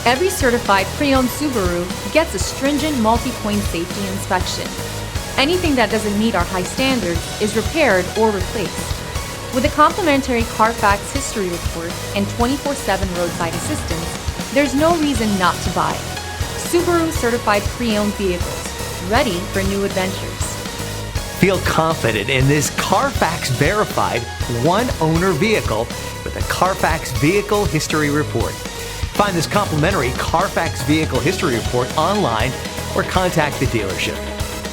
Every certified pre-owned Subaru gets a stringent multi-point safety inspection. Anything that doesn't meet our high standards is repaired or replaced. With a complimentary Carfax history report and 24/7 roadside assistance, there's no reason not to buy. Subaru certified pre-owned vehicles, ready for new adventures. Feel confident in this Carfax verified one-owner vehicle with a Carfax Vehicle History Report. Find this complimentary Carfax Vehicle History Report online or contact the dealership.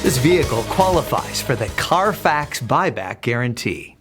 This vehicle qualifies for the Carfax Buyback Guarantee.